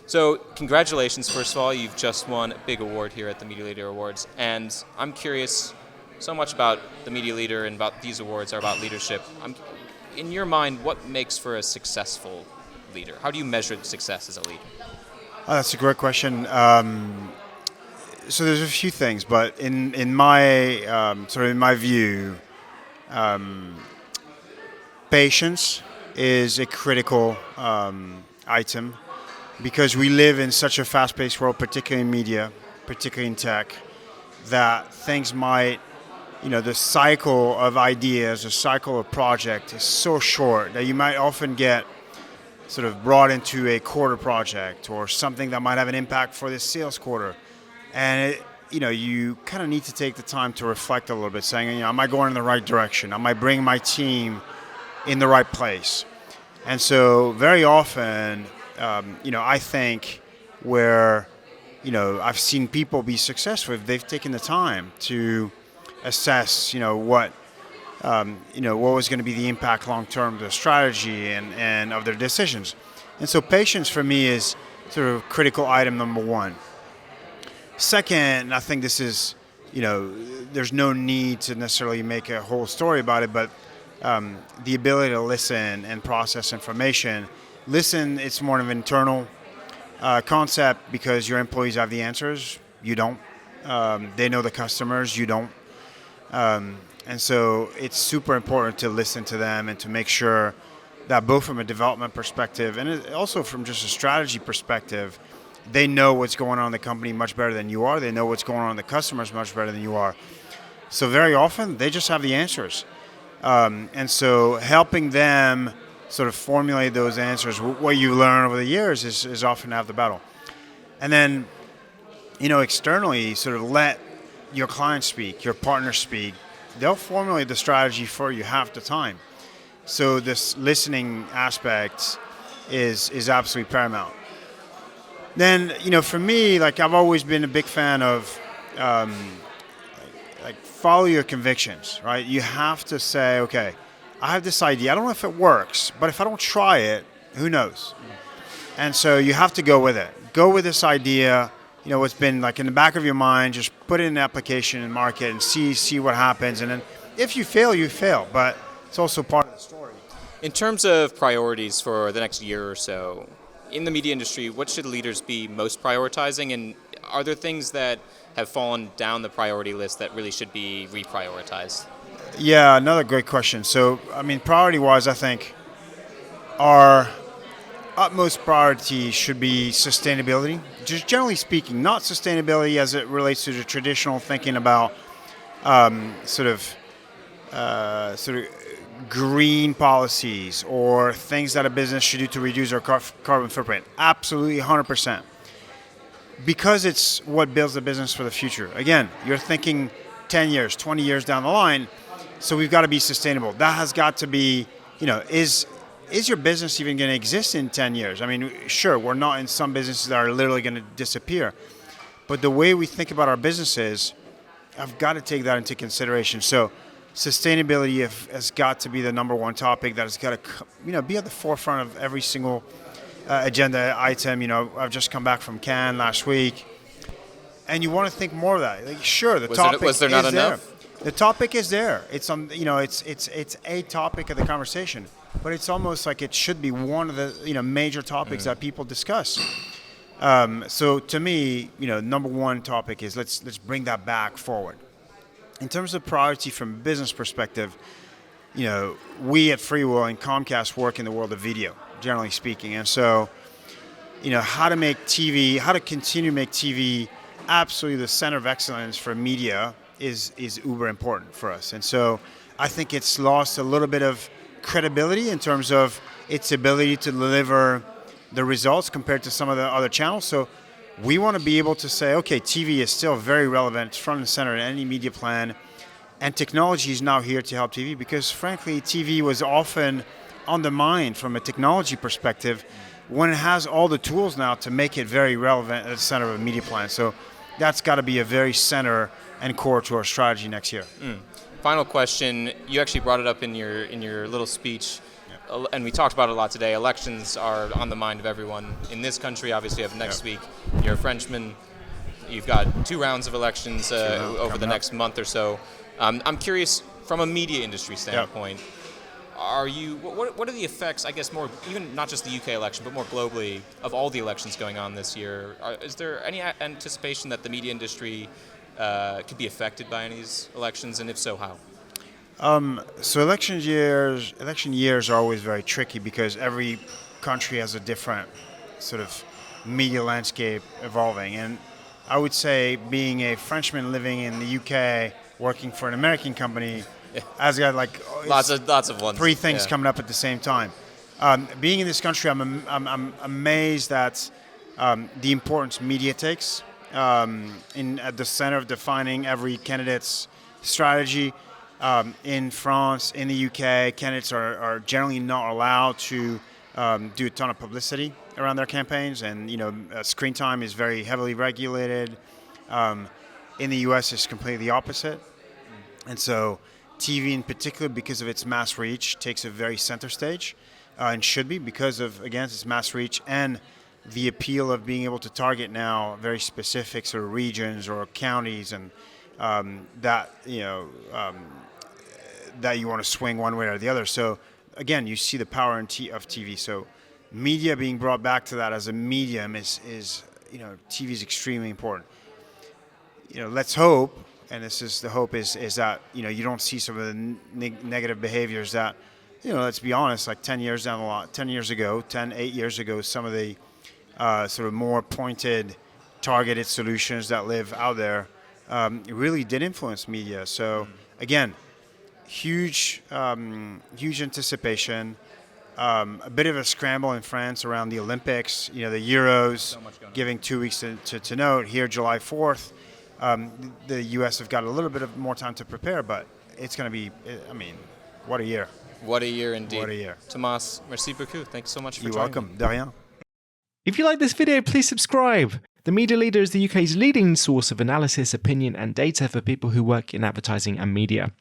So congratulations, first of all. You've just won a big award here at the Media Leader Awards. And I'm curious so much about the Media Leader and about these awards are about leadership. In your mind, what makes for a successful leader? How do you measure success as a leader? Oh, that's a great question. So there's a few things, but in my in my view, patience is a critical item because we live in such a fast-paced world, particularly in media, particularly in tech, that things might, the cycle of ideas, the cycle of project is so short that you might often get sort of brought into a quarter project or something that might have an impact for this sales quarter. And you kind of need to take the time to reflect a little bit, saying, am I going in the right direction? Am I bringing my team in the right place? And so very often, I think where, I've seen people be successful if they've taken the time to assess, what was going to be the impact long term of their strategy and of their decisions. And so patience for me is sort of critical item number one. Second, I think this is, there's no need to necessarily make a whole story about it, but the ability to listen and process information. Listen, it's more of an internal concept because your employees have the answers. You don't. They know the customers. You don't. And so it's super important to listen to them and to make sure that both from a development perspective and also from just a strategy perspective, they know what's going on in the company much better than you are. They know what's going on in the customers much better than you are. So very often, they just have the answers. And so helping them sort of formulate those answers, what you learn over the years is often half the battle. And then, externally, sort of let your clients speak, your partners speak. They'll formulate the strategy for you half the time. So this listening aspect is absolutely paramount. Then, for me, I've always been a big fan of follow your convictions, right? You have to say, okay, I have this idea. I don't know if it works, but if I don't try it, who knows? And so you have to go with it. Go with this idea. What's been in the back of your mind, just put it in an application and market and see what happens. And then if you fail, you fail. But it's also part of the story. In terms of priorities for the next year or so, in the media industry, what should leaders be most prioritizing? And are there things that have fallen down the priority list that really should be reprioritized? Yeah, another great question. So, priority-wise, I think our utmost priority should be sustainability. Just generally speaking, not sustainability as it relates to the traditional thinking about sort of green policies or things that a business should do to reduce their carbon footprint. Absolutely, 100%. Because it's what builds the business for the future. Again, you're thinking 10 years, 20 years down the line, so we've got to be sustainable. That has got to be, is your business even going to exist in 10 years? Sure, we're not in some businesses that are literally going to disappear. But the way we think about our businesses, I've got to take that into consideration. So sustainability has got to be the number one topic that has got to be at the forefront of every single agenda item. I've just come back from Cannes last week, and you want to think more of that. Sure, the topic was there not is enough? there. The topic is there. It's on. It's a topic of the conversation, but it's almost like it should be one of the major topics that people discuss. So to me, number one topic is let's bring that back forward. In terms of priority from a business perspective, we at Freewheel and Comcast work in the world of video, generally speaking. And so, how to make TV, how to continue to make TV absolutely the center of excellence for media is uber important for us. And so I think it's lost a little bit of credibility in terms of its ability to deliver the results compared to some of the other channels. So we want to be able to say, okay, TV is still very relevant, it's front and center in any media plan, and technology is now here to help TV because, frankly, TV was often undermined from a technology perspective when it has all the tools now to make it very relevant at the center of a media plan. So that's got to be a very center and core to our strategy next year. Final question. You actually brought it up in your little speech. and we talked about it a lot today, elections are on the mind of everyone. In this country, obviously, you have next week. You're a Frenchman. You've got 2 rounds of elections over the next month or so. I'm curious, from a media industry standpoint, what are the effects, I guess, more, even not just the UK election, but more globally, of all the elections going on this year? Is there any anticipation that the media industry could be affected by any of these elections, and if so, how? So election years are always very tricky because every country has a different sort of media landscape evolving. And I would say, being a Frenchman living in the UK, working for an American company, has got like Lots of ones. 3 things coming up at the same time. Being in this country, I'm amazed at the importance media takes at the center of defining every candidate's strategy. In France, in the UK, candidates are generally not allowed to do a ton of publicity around their campaigns, and screen time is very heavily regulated. In the US, it's completely the opposite, and so TV in particular, because of its mass reach, takes a very center stage, and should be, because of, again, its mass reach and the appeal of being able to target now very specific sort of regions or counties, and that you want to swing one way or the other. So again, you see the power of TV. So media being brought back to that as a medium is TV is extremely important. Let's hope, and this is the hope, is that you don't see some of the negative behaviors that, let's be honest, like 8 years ago, some of the sort of more pointed, targeted solutions that live out there really did influence media. So again, huge anticipation. A bit of a scramble in France around the Olympics, the Euros, giving 2 weeks to note. Here, July 4th, the U.S. have got a little bit of more time to prepare, but it's going to be, what a year. What a year indeed. What a year. Thomas, merci beaucoup. Thanks so much for You're joining welcome. me. De rien. If you like this video, please subscribe. The Media Leader is the UK's leading source of analysis, opinion, and data for people who work in advertising and media.